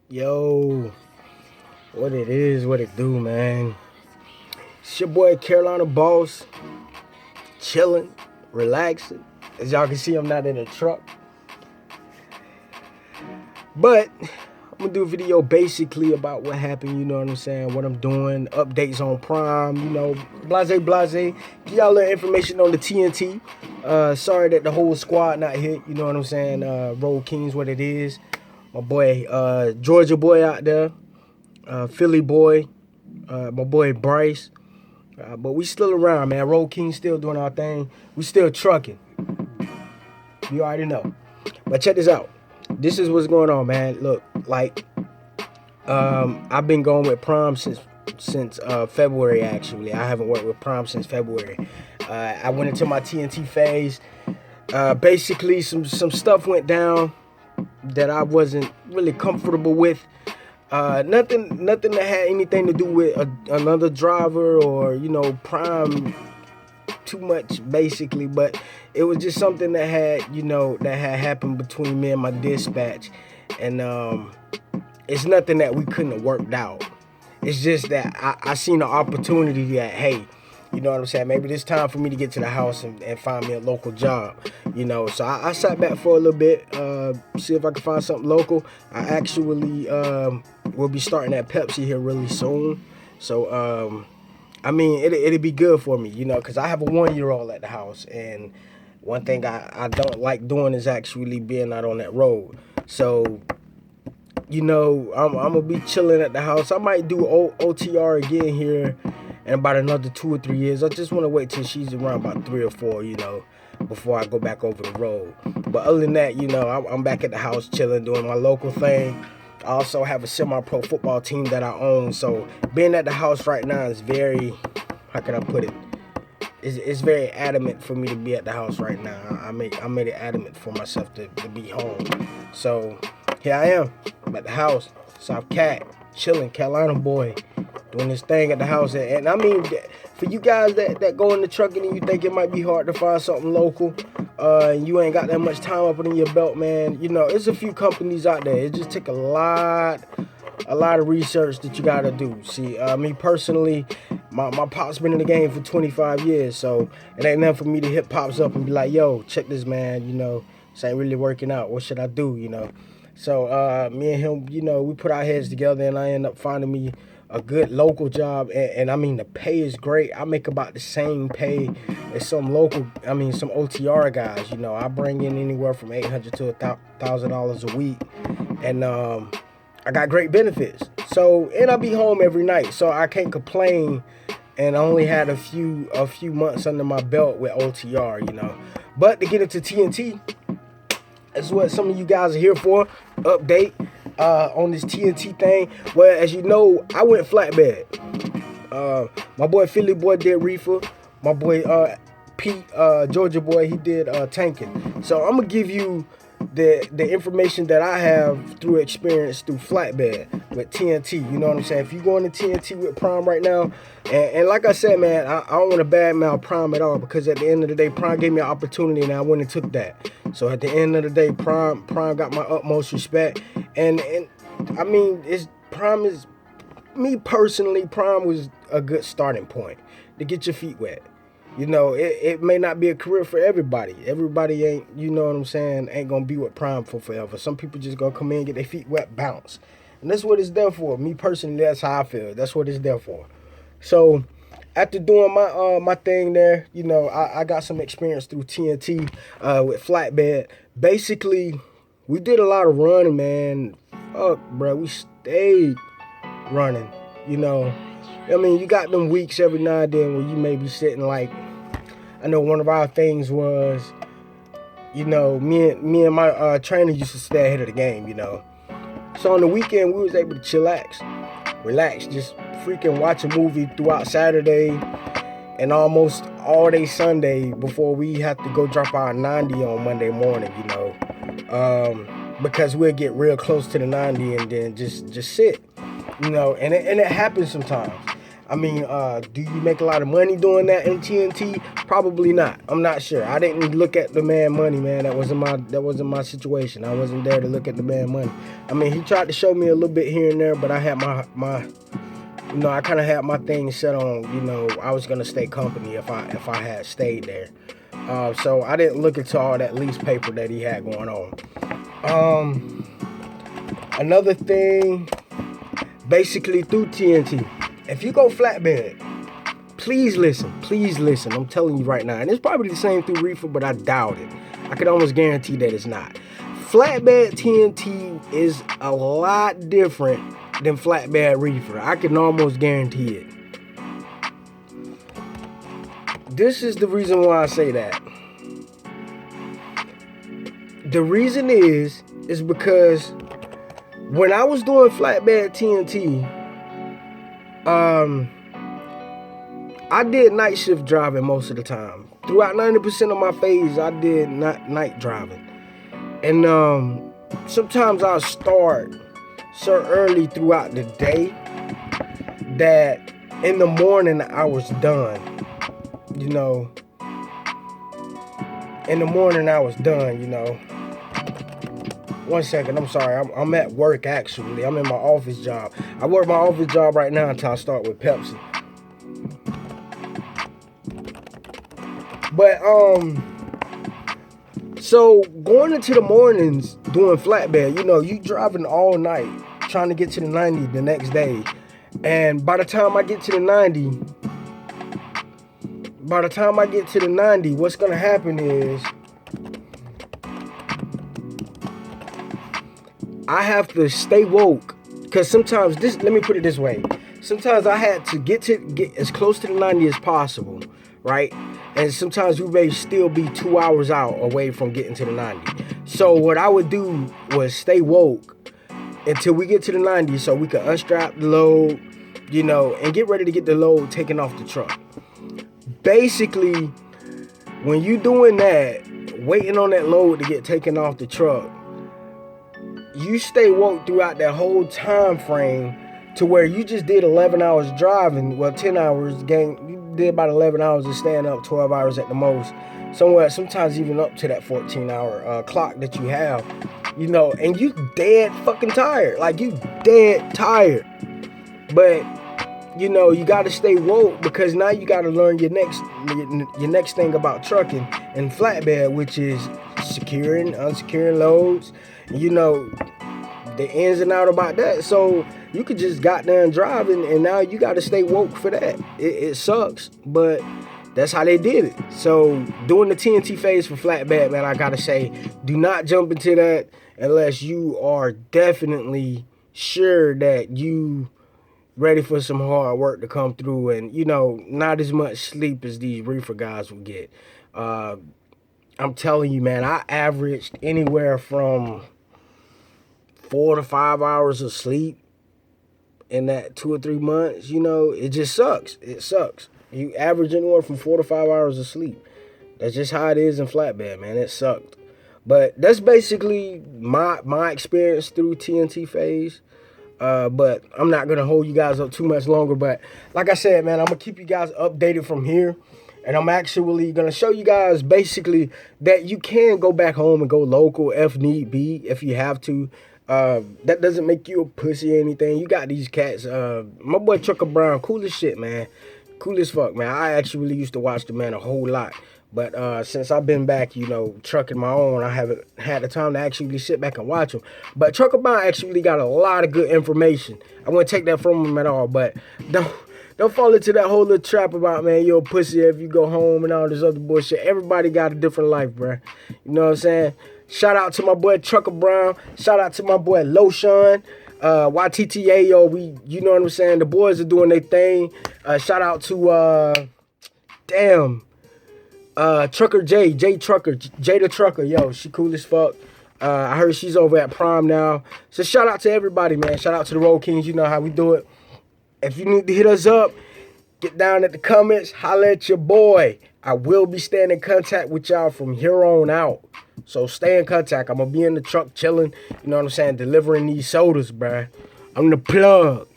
Yo, what it is, what it do, man. It's your boy Carolina Boss, chilling, relaxing. As y'all can see, I'm not in a truck. But I'm gonna do a video basically about what happened, you know what I'm saying, what I'm doing, updates on Prime, blase. Give y'all a little information on the TNT. Sorry that the whole squad not hit, you know what I'm saying. Roll Kings, what it is. My boy, Georgia boy out there, Philly boy, my boy Bryce. But we still around, man. Roll Kings still doing our thing. We still trucking. You already know. But check this out. This is what's going on, man. Look, I've been going with Prime since February. Actually, I haven't worked with Prime since February. I went into my TNT phase. Basically, some stuff went down that I wasn't really comfortable with. Nothing that had anything to do with another driver or Prime too much, basically. But it was just something that had happened between me and my dispatch, and it's nothing that we couldn't have worked out. It's just that I seen an opportunity that, hey, you know what I'm saying, maybe it's time for me to get to the house and find me a local job, So I sat back for a little bit, see if I can find something local. I actually will be starting at Pepsi here really soon. So, it'd be good for me, because I have a 1-year-old at the house. And one thing I don't like doing is actually being out on that road. So, I'm going to be chilling at the house. I might do OTR again here in about another 2 or 3 years. I just want to wait till she's around about 3 or 4, before I go back over the road. But other than that, I'm back at the house chilling, doing my local thing. I also have a semi-pro football team that I own. So being at the house right now is very, how can I put it? It's very adamant for me to be at the house right now. I made it adamant for myself to be home. So here I am. I'm at the house, South Cat, chilling, Carolina boy, doing this thing at the house. And I mean, for you guys that go in the trucking and you think it might be hard to find something local, and you ain't got that much time up in your belt, man, it's a few companies out there. It just take a lot of research that you gotta do. See, me personally, my pop's been in the game for 25 years, so it ain't nothing for me to hit pops up and be like, yo, check this, man, this ain't really working out. What should I do, So me and him, we put our heads together, and I end up finding me a good local job, and I mean, the pay is great. I make about the same pay as some OTR guys. I bring in anywhere from $800 to $1,000 a week, and I got great benefits. So, and I be home every night, so I can't complain. And I only had a few months under my belt with OTR, But to get into TNT, that's what some of you guys are here for. Update on this TNT thing. Well, as you know, I went flatbed. My boy Philly boy did reefer. My boy Pete, Georgia boy, he did tanking. So I'm gonna give you the information that I have through experience through flatbed with TNT. You know what I'm saying? If you're going to TNT with Prime right now, and like I said, man, I don't want to badmouth Prime at all, because at the end of the day, Prime gave me an opportunity and I went and took that. So at the end of the day, Prime got my utmost respect. And I mean, Prime is, me personally, Prime was a good starting point to get your feet wet. It may not be a career for everybody. Everybody ain't, ain't gonna be with Prime for forever. Some people just gonna come in, get their feet wet, bounce. And that's what it's there for. Me personally, that's how I feel. That's what it's there for. So after doing my thing there, I got some experience through TNT with flatbed. Basically, we did a lot of running, man. Fuck, bro, we stayed running. You got them weeks every now and then where you may be sitting like, I know one of our things was, me and my trainer used to stay ahead of the game, So on the weekend, we was able to relax, just freaking watch a movie throughout Saturday and almost all day Sunday before we had to go drop our 90 on Monday morning, because we'll get real close to the 90 and then just sit, and it happens sometimes. I mean, do you make a lot of money doing that in TNT? Probably not. I'm not sure. I didn't look at the man money, man. That wasn't my situation. I wasn't there to look at the man money. I mean, he tried to show me a little bit here and there, but I had my you know, I kind of had my thing set on, you know, I was gonna stay company if I had stayed there. So I didn't look into all that lease paper that he had going on. Another thing, basically through TNT, if you go flatbed, please listen. I'm telling you right now, and it's probably the same through reefer, but I doubt it. I can almost guarantee that it's not. Flatbed TNT is a lot different than flatbed reefer. I can almost guarantee it. This is the reason why I say that. The reason is because when I was doing flatbed TNT, I did night shift driving most of the time. Throughout 90% of my phase, I did night driving. And sometimes I'll start so early throughout the day that in the morning I was done. You know, in the morning I was done, you know. One second, I'm sorry. I'm at work, actually. I'm in my office job. I work my office job right now until I start with Pepsi. But, so going into the mornings doing flatbed, you know, you driving all night trying to get to the 90 the next day. And by the time I get to the 90, what's going to happen is I have to stay woke, because sometimes let me put it this way. Sometimes I had to get as close to the 90 as possible, right? And sometimes we may still be 2 hours out away from getting to the 90. So what I would do was stay woke until we get to the 90 so we could unstrap the load, you know, and get ready to get the load taken off the truck. Basically, when you doing that, waiting on that load to get taken off the truck, you stay woke throughout that whole time frame to where you just did 11 hours driving, well, 10 hours, you did about 11 hours of staying up, 12 hours at the most, sometimes even up to that 14-hour clock that you have, you know, and you dead fucking tired, like you dead tired. But, you know, you got to stay woke, because now you got to learn your next thing about trucking and flatbed, which is securing, unsecuring loads, you know, the ins and out about that. So you could just got there and driving, and now you got to stay woke for that. It sucks, but that's how they did it. So doing the TNT phase for flatbed, man, I gotta say, do not jump into that unless you are definitely sure that you ready for some hard work to come through, and, you know, not as much sleep as these reefer guys will get. I'm telling you, man, I averaged anywhere from 4 to 5 hours of sleep in that 2 or 3 months. You know, it just sucks. It sucks. You average anywhere from 4 to 5 hours of sleep. That's just how it is in flatbed, man. It sucked. But that's basically my experience through TNT phase. But I'm not going to hold you guys up too much longer. But like I said, man, I'm going to keep you guys updated from here. And I'm actually going to show you guys basically that you can go back home and go local if need be, if you have to. That doesn't make you a pussy or anything. You got these cats. My boy Trucker Brown, cool as shit, man. Cool as fuck, man. I actually used to watch the man a whole lot. But since I've been back, you know, trucking my own, I haven't had the time to actually sit back and watch him. But Trucker Brown actually got a lot of good information. I wouldn't take that from him at all. But don't fall into that whole little trap about, man, you're a pussy if you go home and all this other bullshit. Everybody got a different life, bruh. You know what I'm saying? Shout out to my boy Trucker Brown. Shout out to my boy Loshawn. YTTA, yo, you know what I'm saying? The boys are doing their thing. Shout out to, Trucker J the Trucker, yo, she cool as fuck. I heard she's over at Prime now. So shout out to everybody, man. Shout out to the Road Kings. You know how we do it. If you need to hit us up, get down at the comments, holla at your boy. I will be staying in contact with y'all from here on out. So stay in contact. I'm going to be in the truck chilling, you know what I'm saying, delivering these sodas, bruh. I'm the plug.